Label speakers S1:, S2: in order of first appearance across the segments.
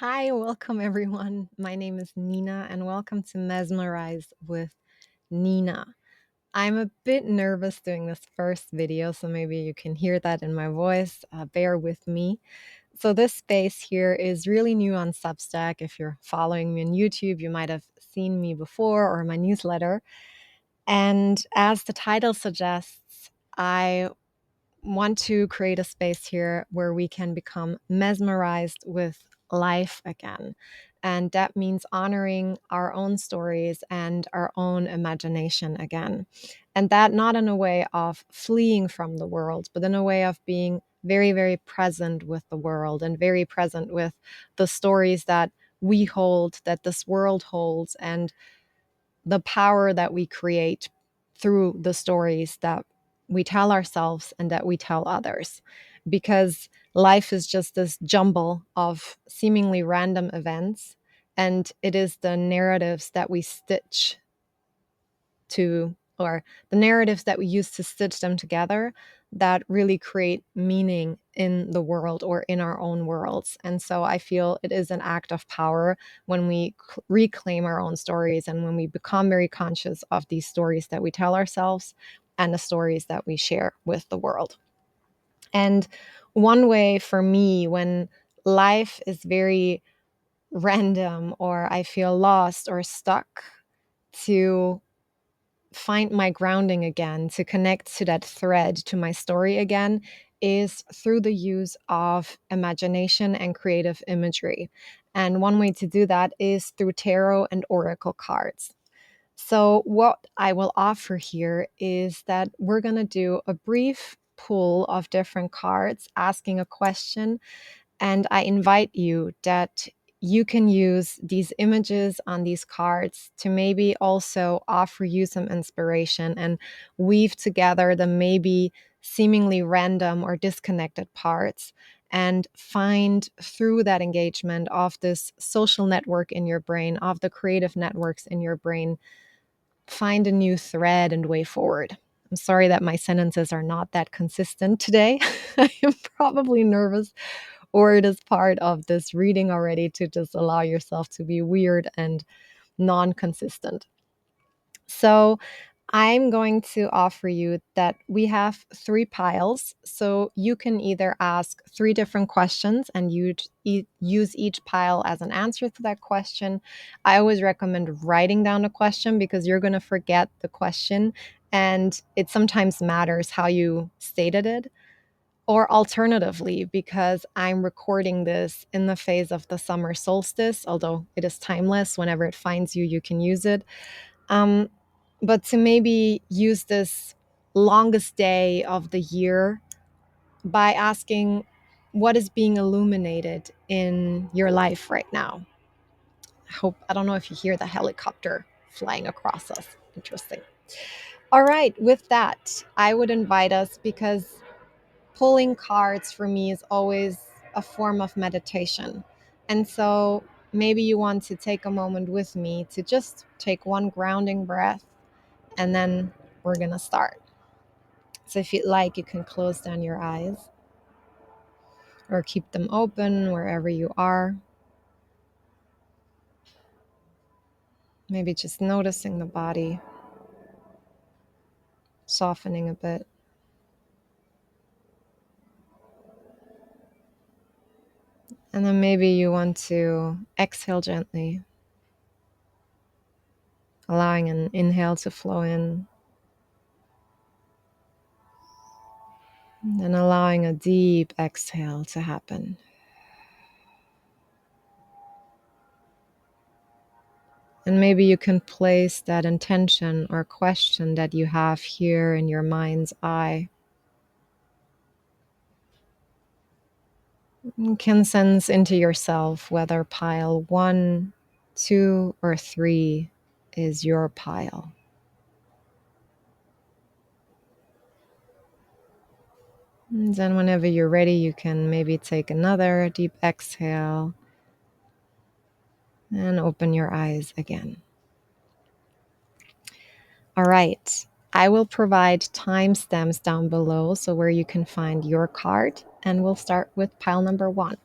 S1: Hi, welcome everyone. My name is Nina, and welcome to Mesmerize with Nina. I'm a bit nervous doing this first video, so maybe you can hear that in my voice. Bear with me. So, this space here is really new on Substack. If you're following me on YouTube, you might have seen me before or my newsletter. And as the title suggests, I want to create a space here where we can become mesmerized with life again. And that means honoring our own stories and our own imagination again. And that not in a way of fleeing from the world, but in a way of being very, very present with the world and very present with the stories that we hold, that this world holds, and the power that we create through the stories that we tell ourselves and that we tell others. Because life is just this jumble of seemingly random events, and it is the narratives that we stitch to, or the narratives that we use to stitch them together, that really create meaning in the world or in our own worlds. And so I feel it is an act of power when we reclaim our own stories and when we become very conscious of these stories that we tell ourselves and the stories that we share with the world. And one way for me, when life is very random or I feel lost or stuck, to find my grounding again, to connect to that thread, to my story again, is through the use of imagination and creative imagery. And one way to do that is through tarot and oracle cards. So, what I will offer here is that we're going to do a brief pull of different cards, asking a question, and I invite you that you can use these images on these cards to maybe also offer you some inspiration and weave together the maybe seemingly random or disconnected parts and find through that engagement of this social network in your brain, of the creative networks in your brain, find a new thread and way forward. I'm sorry that my sentences are not that consistent today. I am probably nervous, or it is part of this reading already to just allow yourself to be weird and non consistent. So, I'm going to offer you that we have three piles. So, you can either ask three different questions and you'd use each pile as an answer to that question. I always recommend writing down a question because you're going to forget the question, and it sometimes matters how you stated it. Or alternatively, because I'm recording this in the phase of the summer solstice, although it is timeless, whenever it finds you, you can use it. Um, but to maybe use this longest day of the year by asking what is being illuminated in your life right now. I don't know if you hear the helicopter flying across us. Interesting. All right, with that, I would invite us, because pulling cards for me is always a form of meditation. And so maybe you want to take a moment with me to just take one grounding breath, and then we're going to start. So if you'd like, you can close down your eyes or keep them open wherever you are. Maybe just noticing the body softening a bit. And then maybe you want to exhale gently, allowing an inhale to flow in and allowing a deep exhale to happen. And maybe you can place that intention or question that you have here in your mind's eye. You can sense into yourself whether pile 1, 2, or 3 is your pile. And then whenever you're ready, you can maybe take another deep exhale and open your eyes again. All right. I will provide timestamps down below, so where you can find your card, and we'll start with pile number 1.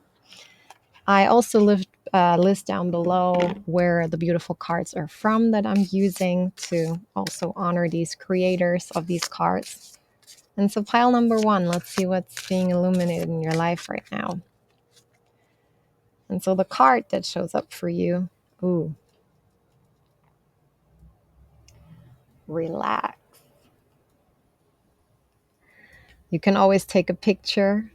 S1: I also list down below where the beautiful cards are from that I'm using to also honor these creators of these cards. And so pile number one, let's see what's being illuminated in your life right now. And so the card that shows up for you, ooh, relax. You can always take a picture.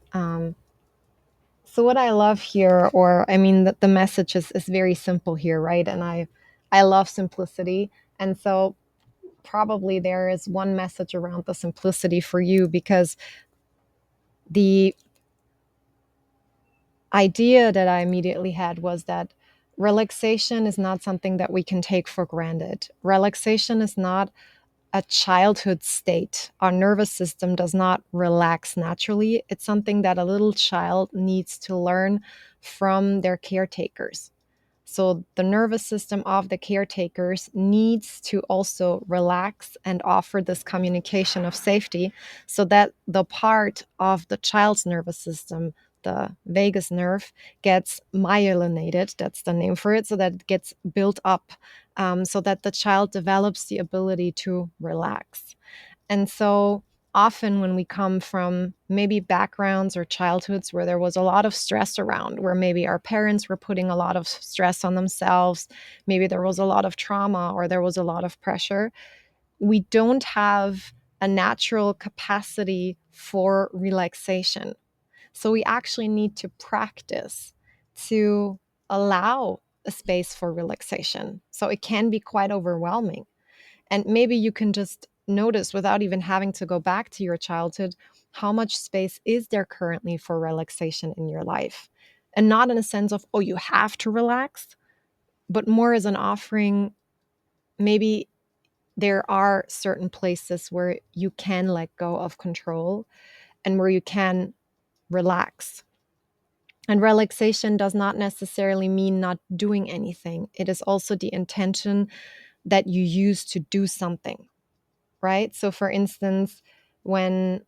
S1: So what I love here, or I mean, the message is very simple here, right? And I love simplicity. And so probably there is one message around the simplicity for you, because the idea that I immediately had was that relaxation is not something that we can take for granted. Relaxation is not a childhood state. Our nervous system does not relax naturally. It's something that a little child needs to learn from their caretakers. So the nervous system of the caretakers needs to also relax and offer this communication of safety, so that the part of the child's nervous system, the vagus nerve, gets myelinated. That's the name for it. So that it gets built up, so that the child develops the ability to relax. And so often when we come from maybe backgrounds or childhoods where there was a lot of stress around, where maybe our parents were putting a lot of stress on themselves, maybe there was a lot of trauma or there was a lot of pressure, we don't have a natural capacity for relaxation. So we actually need to practice to allow a space for relaxation. So it can be quite overwhelming. And maybe you can just notice, without even having to go back to your childhood, how much space is there currently for relaxation in your life. And not in a sense of, oh, you have to relax, but more as an offering. Maybe there are certain places where you can let go of control and where you can relax. And relaxation does not necessarily mean not doing anything. It is also the intention that you use to do something, right? So, for instance, when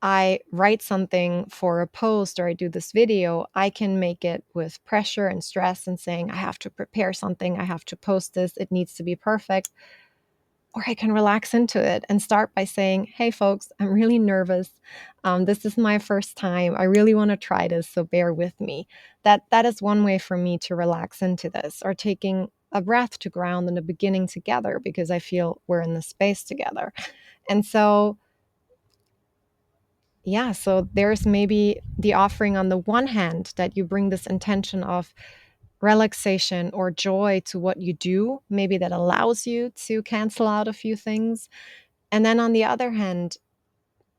S1: I write something for a post or I do this video, I can make it with pressure and stress and saying, I have to prepare something, I have to post this, it needs to be perfect. Or I can relax into it and start by saying, hey, folks, I'm really nervous. This is my first time. I really want to try this, so bear with me. That is one way for me to relax into this, or taking a breath to ground in the beginning together, because I feel we're in the space together. And so, yeah, so there's maybe the offering on the one hand that you bring this intention of relaxation or joy to what you do, maybe that allows you to cancel out a few things. And then on the other hand,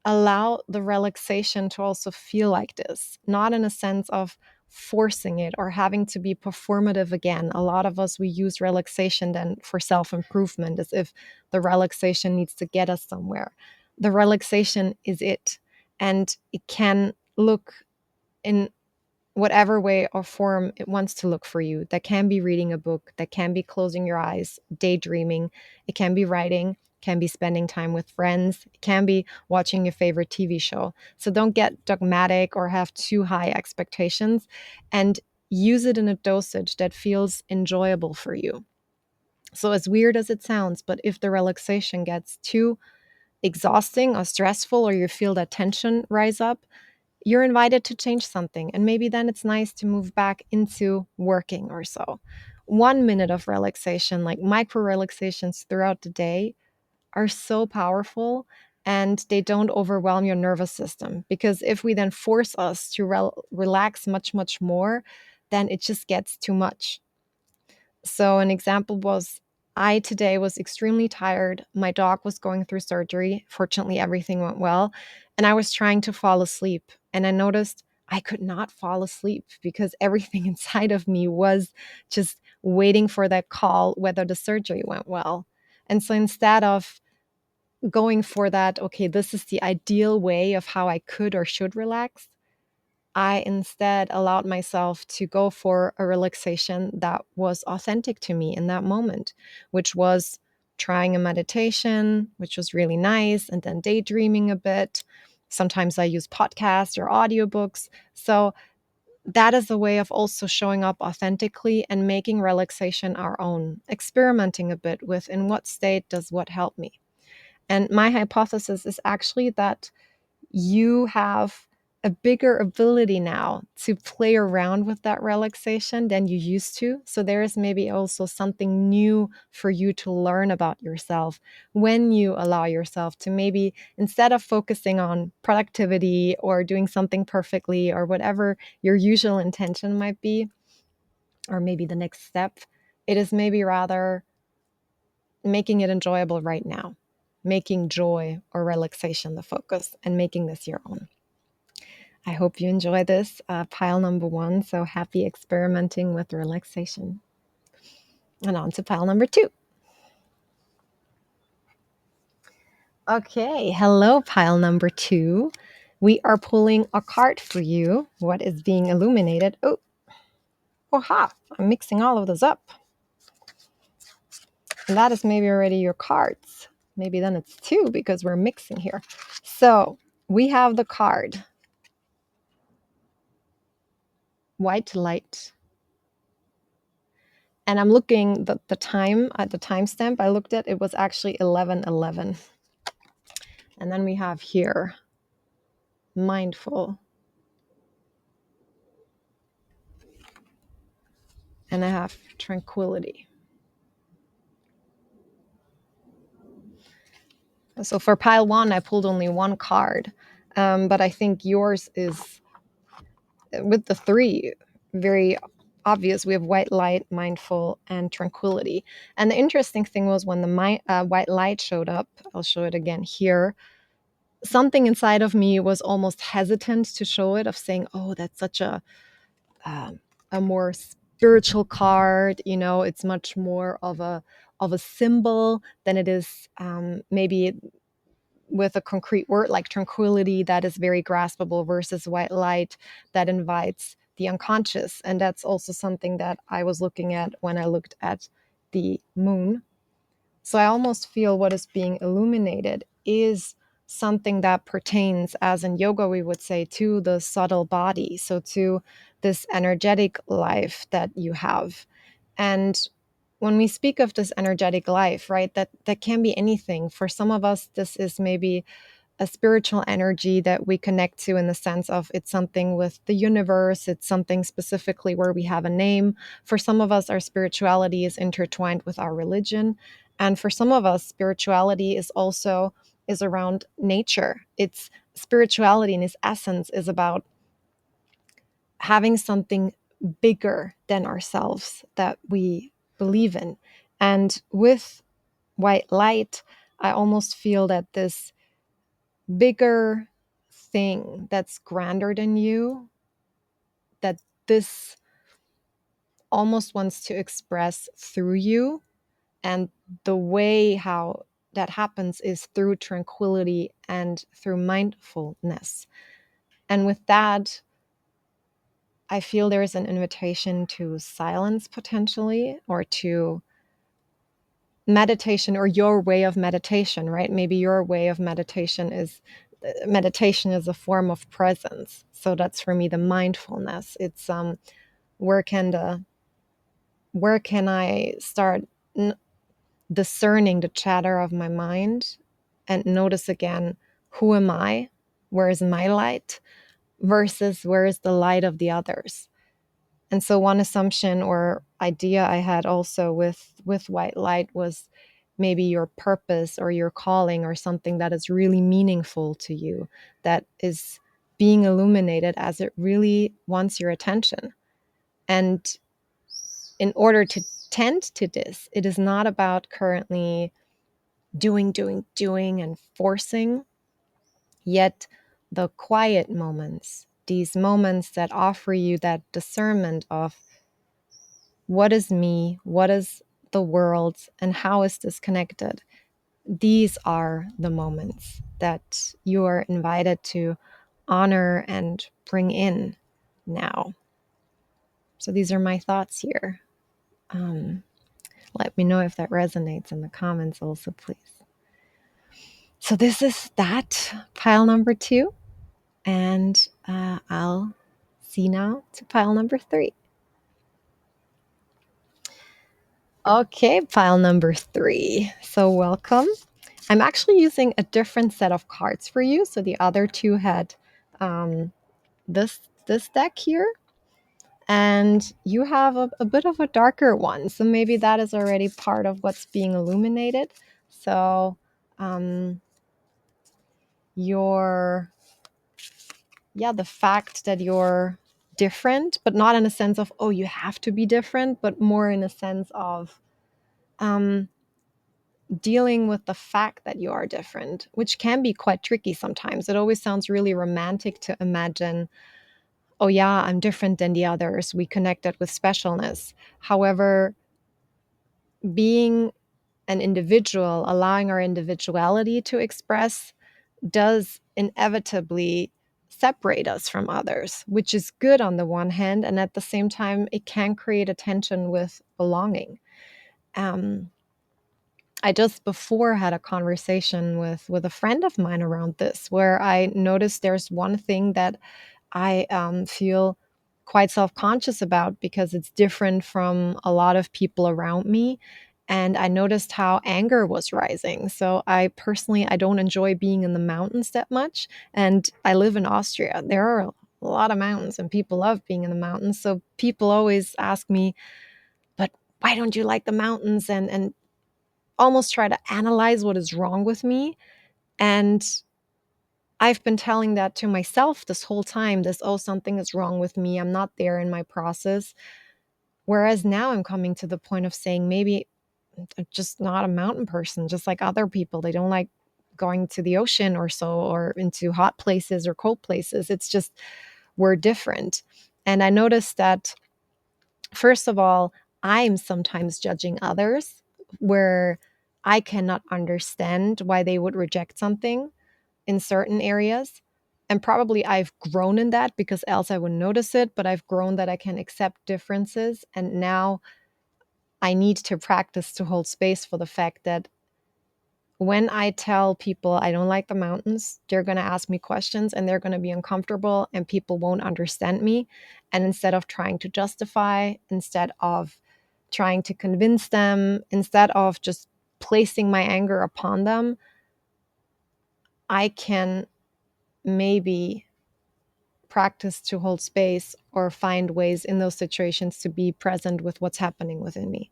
S1: allow the relaxation to also feel like this, not in a sense of forcing it or having to be performative again. A lot of us, we use relaxation then for self improvement, as if the relaxation needs to get us somewhere. The relaxation is it. And it can look in whatever way or form it wants to look for you. That can be reading a book, that can be closing your eyes, daydreaming, it can be writing, can be spending time with friends, it can be watching your favorite TV show. So don't get dogmatic or have too high expectations, and use it in a dosage that feels enjoyable for you. So, as weird as it sounds, but if the relaxation gets too exhausting or stressful, or you feel that tension rise up, you're invited to change something. And maybe then it's nice to move back into working or so. 1 minute of relaxation, like micro relaxations throughout the day, are so powerful, and they don't overwhelm your nervous system. Because if we then force us to relax much, much more, then it just gets too much. So, an example was, I today was extremely tired. My dog was going through surgery. Fortunately, everything went well. And I was trying to fall asleep. And I noticed I could not fall asleep because everything inside of me was just waiting for that call whether the surgery went well. And so instead of going for that, okay, this is the ideal way of how I could or should relax, I instead allowed myself to go for a relaxation that was authentic to me in that moment, which was trying a meditation, which was really nice, and then daydreaming a bit. Sometimes I use podcasts or audiobooks. So that is a way of also showing up authentically and making relaxation our own, experimenting a bit with in what state does what help me. And my hypothesis is actually that you have a bigger ability now to play around with that relaxation than you used to. So there is maybe also something new for you to learn about yourself when you allow yourself to, maybe instead of focusing on productivity or doing something perfectly or whatever your usual intention might be, or maybe the next step, it is maybe rather making it enjoyable right now, making joy or relaxation the focus and making this your own. I hope you enjoy this pile number 1. So happy experimenting with relaxation. And on to pile number 2. Okay, hello, pile number 2. We are pulling a card for you. What is being illuminated? Oh, aha, I'm mixing all of those up. And that is maybe already your cards. Maybe then it's 2 because we're mixing here. So we have the card White Light. And I'm looking the time at the timestamp I looked at, it was actually 11:11. And then we have here Mindful. And I have Tranquility. So for pile 1, I pulled only one card. But I think yours is, with the 3, very obvious. We have White Light, Mindful, and Tranquility. And the interesting thing was when the White Light showed up, I'll show it again here, something inside of me was almost hesitant to show it, of saying, oh, that's such a more spiritual card. You know, it's much more of a symbol than it is maybe with a concrete word like tranquility that is very graspable, versus White Light that invites the unconscious. And that's also something that I was looking at when I looked at the moon. So I almost feel what is being illuminated is something that pertains, as in yoga we would say, to the subtle body, so to this energetic life that you have. And when we speak of this energetic life, right, that can be anything. For some of us, this is maybe a spiritual energy that we connect to, in the sense of it's something with the universe, it's something specifically where we have a name. For some of us, our spirituality is intertwined with our religion. And for some of us, spirituality is around nature. It's spirituality in its essence is about having something bigger than ourselves that we believe in. And with White Light, I almost feel that this bigger thing that's grander than you, that this almost wants to express through you. And the way how that happens is through tranquility and through mindfulness. And with that, I feel there is an invitation to silence potentially, or to meditation, or your way of meditation, right? Maybe your way of meditation is a form of presence. So that's for me the mindfulness. It's where can I start discerning the chatter of my mind and notice again, who am I? Where is my light? Versus where is the light of the others? And so one assumption or idea I had also with White Light was maybe your purpose or your calling, or something that is really meaningful to you, that is being illuminated as it really wants your attention. And in order to tend to this, it is not about currently doing, and forcing, yet the quiet moments, these moments that offer you that discernment of what is me, what is the world, and how is this connected? These are the moments that you are invited to honor and bring in now. So these are my thoughts here. Let me know if that resonates in the comments also, please. So this is that pile number 2, and I'll proceed now to pile number 3. Okay, pile number 3. So welcome. I'm actually using a different set of cards for you. So the other two had this deck here, and you have a bit of a darker one. So maybe that is already part of what's being illuminated. So the fact that you're different, but not in a sense of, oh, you have to be different, but more in a sense of dealing with the fact that you are different, which can be quite tricky sometimes. It always sounds really romantic to imagine, oh yeah, I'm different than the others. We connected with specialness. However, being an individual, allowing our individuality to express, does inevitably separate us from others, which is good on the one hand, and at the same time, it can create a tension with belonging. I just before had a conversation with a friend of mine around this, where I noticed there's one thing that I feel quite self-conscious about because it's different from a lot of people around me. And I noticed how anger was rising. So I don't enjoy being in the mountains that much. And I live in Austria. There are a lot of mountains and people love being in the mountains. So people always ask me, but why don't you like the mountains? And almost try to analyze what is wrong with me. And I've been telling that to myself this whole time, oh, something is wrong with me. I'm not there in my process. Whereas now I'm coming to the point of saying, maybe I'm just not a mountain person, just like other people. They don't like going to the ocean or so, or into hot places or cold places. It's just, we're different. And I noticed that, first of all, I'm sometimes judging others where I cannot understand why they would reject something in certain areas. And probably I've grown in that because else I wouldn't notice it, but I've grown that I can accept differences. And now I need to practice to hold space for the fact that when I tell people I don't like the mountains, they're going to ask me questions and they're going to be uncomfortable and people won't understand me. And instead of trying to justify, instead of trying to convince them, instead of just placing my anger upon them, I can maybe practice to hold space or find ways in those situations to be present with what's happening within me.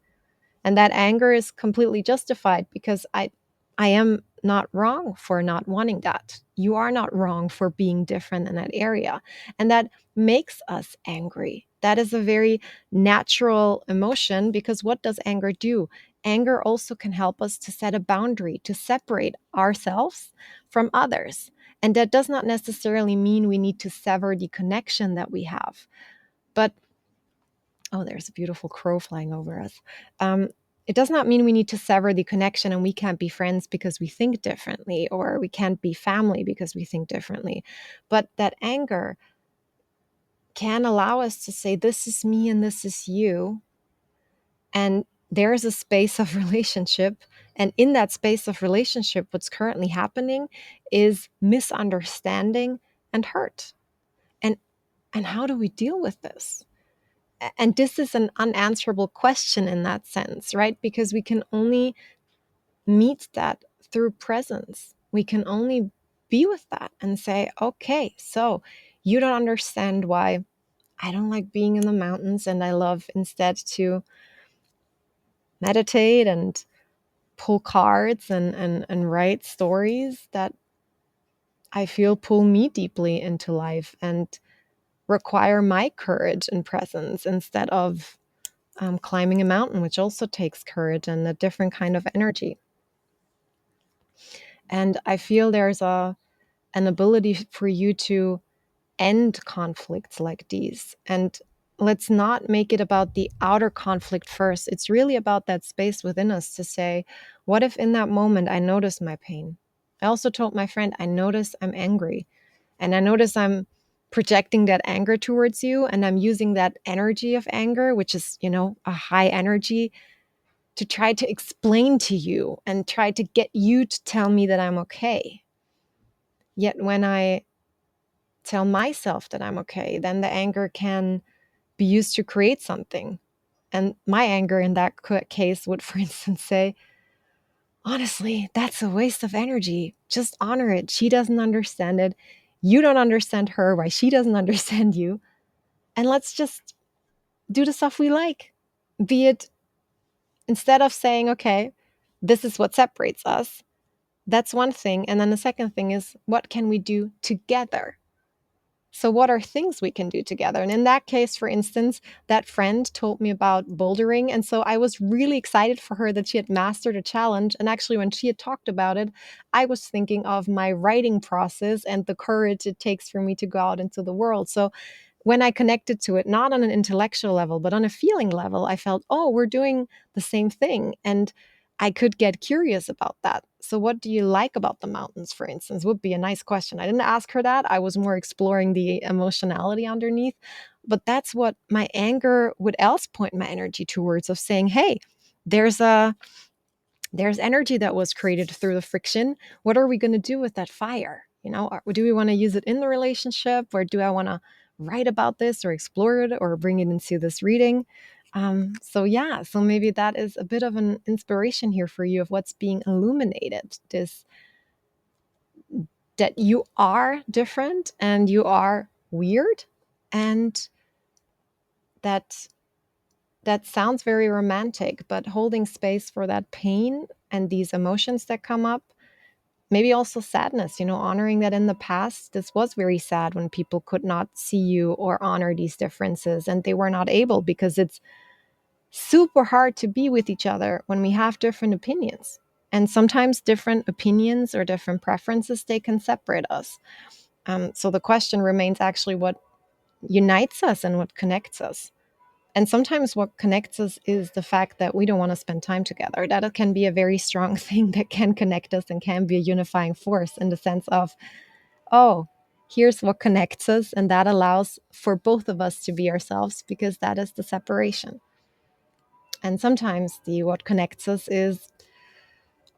S1: And that anger is completely justified because I am not wrong for not wanting that. You are not wrong for being different in that area. And that makes us angry. That is a very natural emotion because what does anger do? Anger also can help us to set a boundary, to separate ourselves from others. And that does not necessarily mean we need to sever the connection that we have. But oh, there's a beautiful crow flying over us. It does not mean we need to sever the connection and we can't be friends because we think differently, or we can't be family because we think differently. But that anger can allow us to say, this is me and this is you. And there is a space of relationship. And in that space of relationship, what's currently happening is misunderstanding and hurt. And how do we deal with this? And this is an unanswerable question in that sense, right? Because we can only meet that through presence. We can only be with that and say, okay, so you don't understand why I don't like being in the mountains and I love instead to meditate and pull cards and write stories that I feel pull me deeply into life and require my courage and presence instead of climbing a mountain, which also takes courage and a different kind of energy. And I feel there's an ability for you to end conflicts like these. And let's not make it about the outer conflict first. It's really about that space within us to say, what if in that moment I notice my pain? I also told my friend, I notice I'm angry. And I notice I'm projecting that anger towards you. And I'm using that energy of anger, which is, a high energy, to try to explain to you and try to get you to tell me that I'm okay. Yet when I tell myself that I'm okay, then the anger can be used to create something. And my anger in that case would, for instance, say, honestly, that's a waste of energy. Just honor it. She doesn't understand it. You don't understand her, why she doesn't understand you. And let's just do the stuff we like. Be it, instead of saying, okay, this is what separates us. That's one thing. And then the second thing is, what can we do together? So, what are things we can do together? And in that case, for instance, that friend told me about bouldering. And so I was really excited for her that she had mastered a challenge. And actually, when she had talked about it, I was thinking of my writing process and the courage it takes for me to go out into the world. So, when I connected to it, not on an intellectual level, but on a feeling level, I felt, oh, we're doing the same thing. And I could get curious about that. So, what do you like about the mountains, for instance? Would be a nice question. I didn't ask her that. I was more exploring the emotionality underneath. But that's what my anger would else point my energy towards, of saying, hey, there's a there's energy that was created through the friction. What are we going to do with that fire? Do we want to use it in the relationship, or do I want to write about this or explore it or bring it into this reading? So maybe that is a bit of an inspiration here for you of what's being illuminated. This, that you are different and you are weird, and that that sounds very romantic, but holding space for that pain and these emotions that come up, maybe also sadness, honoring that in the past, this was very sad when people could not see you or honor these differences, and they were not able, because it's super hard to be with each other when we have different opinions. And sometimes different opinions or different preferences, they can separate us. So the question remains actually what unites us and what connects us. And sometimes what connects us is the fact that we don't want to spend time together. That can be a very strong thing that can connect us and can be a unifying force, in the sense of, oh, here's what connects us. And that allows for both of us to be ourselves, because that is the separation. And sometimes the what connects us is,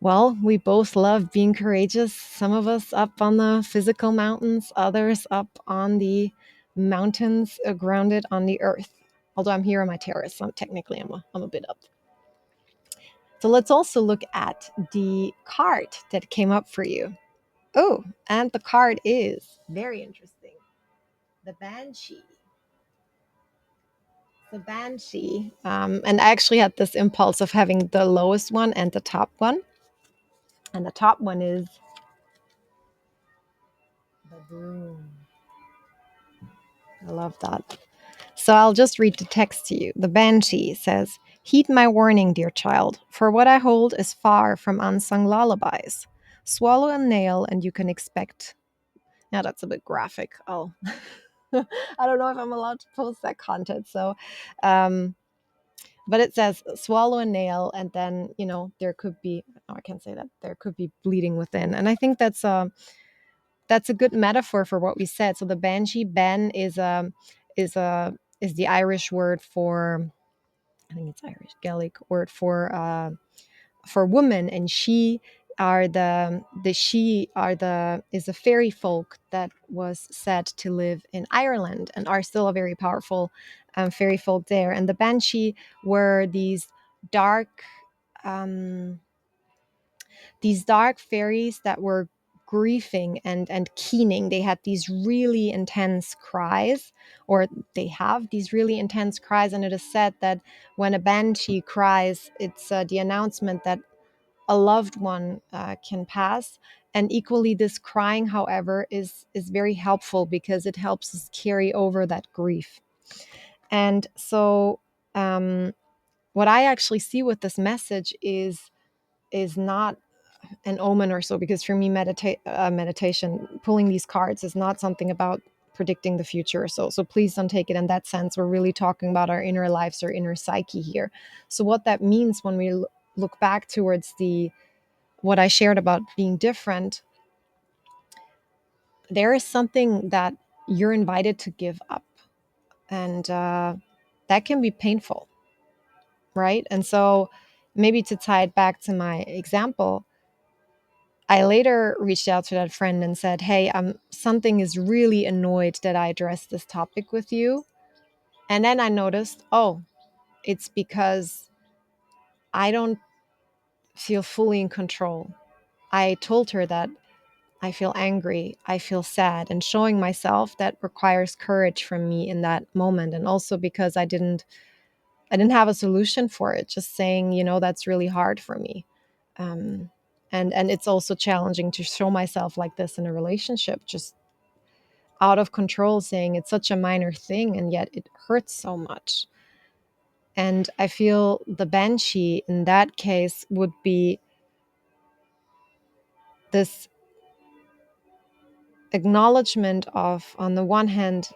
S1: well, we both love being courageous. Some of us up on the physical mountains, others up on the mountains grounded on the earth. Although I'm here on my terrace, so technically I'm a bit up. So let's also look at the card that came up for you. Oh, and the card is very interesting. The Banshee. The Banshee. And I actually had this impulse of having the lowest one and the top one. And the top one is the Broom. I love that. So I'll just read the text to you. The Banshee says, heed my warning, dear child, for what I hold is far from unsung lullabies. Swallow a nail and you can expect. Now that's a bit graphic. Oh, I don't know if I'm allowed to post that content. So, but it says swallow a nail, and then, there could be, oh, I can't say that, there could be bleeding within. And I think that's a good metaphor for what we said. So the banshee, ben, is a is the Irish word for, I think it's Irish Gaelic word for woman, and she are the she are the is a fairy folk that was said to live in Ireland and are still a very powerful fairy folk there. And the banshee were dark um, these dark fairies that were grieving and keening. They had these really intense cries, or they have these really intense cries. And it is said that when a banshee cries, it's the announcement that a loved one can pass. And equally, this crying, however, is very helpful, because it helps us carry over that grief. And so, what I actually see with this message is not an omen or so, because for me, meditation, pulling these cards, is not something about predicting the future or so. So please don't take it in that sense. We're really talking about our inner lives, our inner psyche here. So what that means when we look back towards what I shared about being different, there is something that you're invited to give up, and that can be painful, right? And so maybe to tie it back to my example, I later reached out to that friend and said, hey, something is really annoyed that I addressed this topic with you. And then I noticed, oh, it's because I don't feel fully in control. I told her that I feel angry, I feel sad, and showing myself that requires courage from me in that moment. And also because I didn't have a solution for it, just saying, that's really hard for me. Um, and it's also challenging to show myself like this in a relationship, just out of control, saying it's such a minor thing and yet it hurts so much. And I feel the banshee in that case would be this acknowledgement of, on the one hand,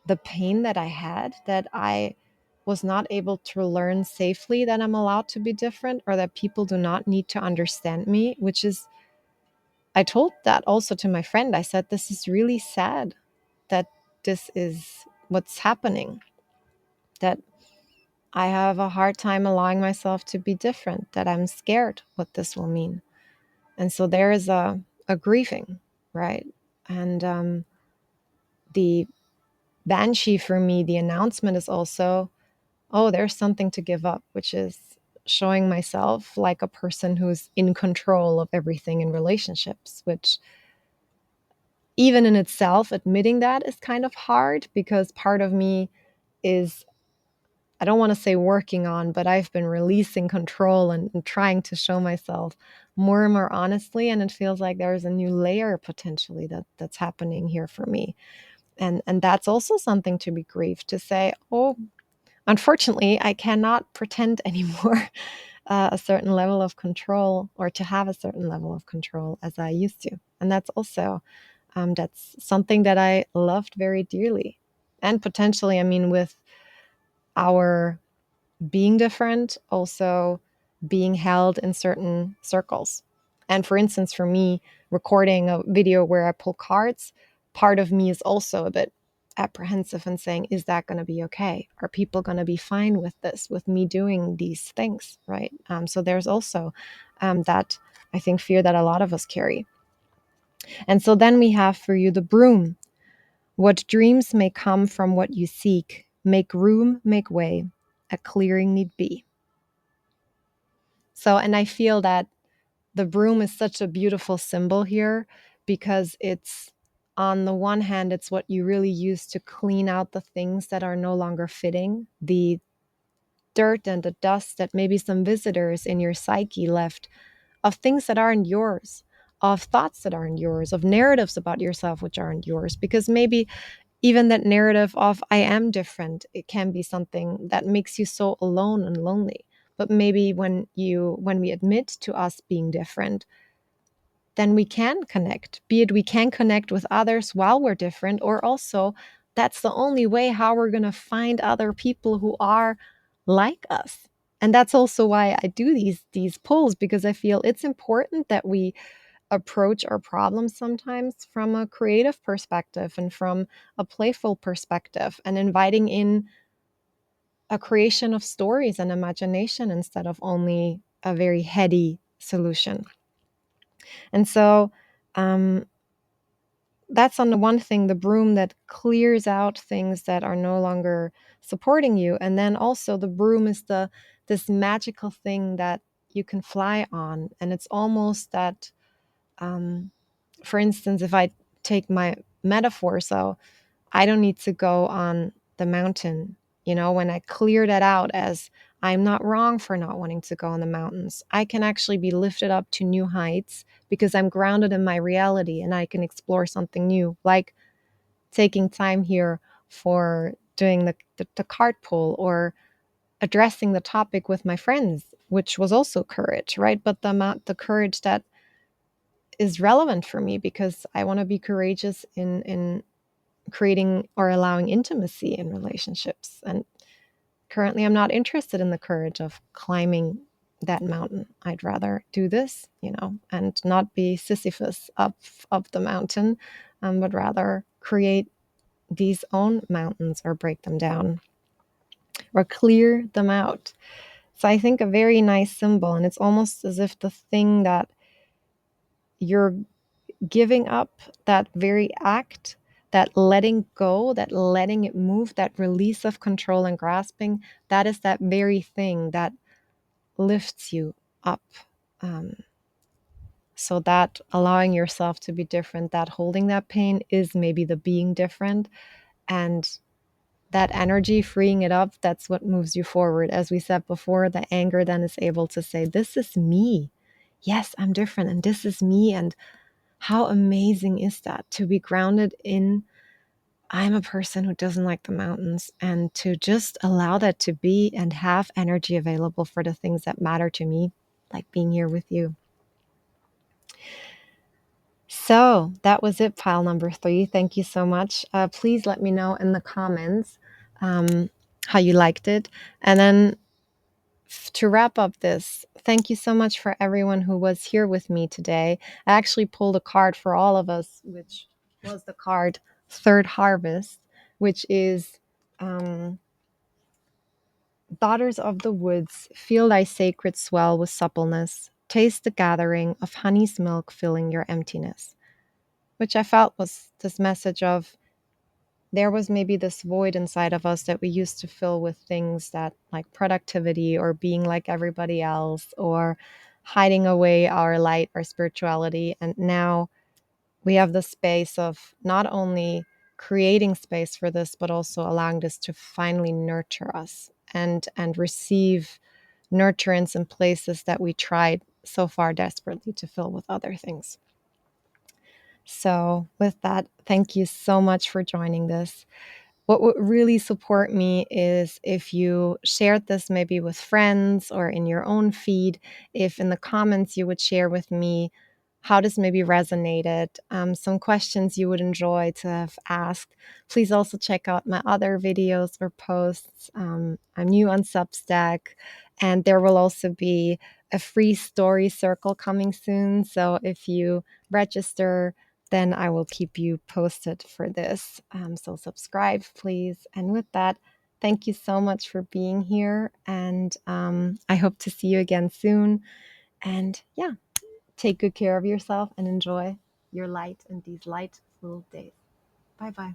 S1: the pain that I had, that I was not able to learn safely that I'm allowed to be different, or that people do not need to understand me, which is, I told that also to my friend. I said, this is really sad that this is what's happening, that I have a hard time allowing myself to be different, that I'm scared what this will mean. And so there is a grieving, right? And the banshee for me, the announcement is also, oh, there's something to give up, which is showing myself like a person who's in control of everything in relationships, which even in itself, admitting that is kind of hard, because part of me is, I don't want to say working on, but I've been releasing control and trying to show myself more and more honestly. And it feels like there's a new layer potentially that's happening here for me. And that's also something to be grieved, to say, oh, unfortunately, I cannot pretend anymore a certain level of control, or to have a certain level of control as I used to. And that's also, that's something that I loved very dearly. And potentially, I mean, with our being different, also being held in certain circles. And for instance, for me, recording a video where I pull cards, part of me is also a bit apprehensive and saying, is that going to be okay? Are people going to be fine with this, with me doing these things, right? So there's also that, I think, fear that a lot of us carry. And so then we have for you the broom. What dreams may come from what you seek. Make room, make way. A clearing need be. So, and I feel that the broom is such a beautiful symbol here, because it's, on the one hand, it's what you really use to clean out the things that are no longer fitting, the dirt and the dust that maybe some visitors in your psyche left, of things that aren't yours, of thoughts that aren't yours, of narratives about yourself which aren't yours. Because maybe even that narrative of I am different, it can be something that makes you so alone and lonely. But maybe when we admit to us being different, then we can connect. Be it we can connect with others while we're different, or also that's the only way how we're going to find other people who are like us. And that's also why I do these polls, because I feel it's important that we approach our problems sometimes from a creative perspective and from a playful perspective, and inviting in a creation of stories and imagination instead of only a very heady solution. And so that's, on the one thing, the broom that clears out things that are no longer supporting you. And then also the broom is this magical thing that you can fly on. And it's almost that, for instance, if I take my metaphor, so I don't need to go on the mountain. When I clear that out as, I'm not wrong for not wanting to go on the mountains, I can actually be lifted up to new heights because I'm grounded in my reality, and I can explore something new, like taking time here for doing the card pull, or addressing the topic with my friends, which was also courage, right? But the courage that is relevant for me, because I want to be courageous in creating or allowing intimacy in relationships. And currently, I'm not interested in the courage of climbing that mountain. I'd rather do this, and not be Sisyphus up the mountain, but rather create these own mountains, or break them down, or clear them out. So I think a very nice symbol, and it's almost as if the thing that you're giving up that very act, that letting go, that letting it move, that release of control and grasping, that is that very thing that lifts you up. So that allowing yourself to be different, that holding that pain is maybe the being different. And that energy, freeing it up, that's what moves you forward. As we said before, the anger then is able to say, this is me. Yes, I'm different, and this is me. And how amazing is that to be grounded in, I'm a person who doesn't like the mountains, and to just allow that to be and have energy available for the things that matter to me, like being here with you. So that was it, pile number 3. Thank you so much. Please let me know in the comments how you liked it. And then to wrap up this, thank you so much for everyone who was here with me today. I actually pulled a card for all of us, which was the card Third Harvest, which is Daughters of the woods, feel thy sacred swell with suppleness. Taste the gathering of honey's milk filling your emptiness. Which I felt was this message of, there was maybe this void inside of us that we used to fill with things that, like productivity or being like everybody else or hiding away our light, our spirituality. And now we have the space of not only creating space for this, but also allowing this to finally nurture us and receive nurturance in places that we tried so far desperately to fill with other things. So with that, thank you so much for joining this. What would really support me is if you shared this maybe with friends or in your own feed. If in the comments you would share with me how this maybe resonated, some questions you would enjoy to have asked. Please also check out my other videos or posts. I'm new on Substack, and there will also be a free story circle coming soon. So if you register, then I will keep you posted for this. So subscribe, please. And with that, thank you so much for being here. And I hope to see you again soon. And yeah, take good care of yourself and enjoy your light in these light-filled days. Bye-bye.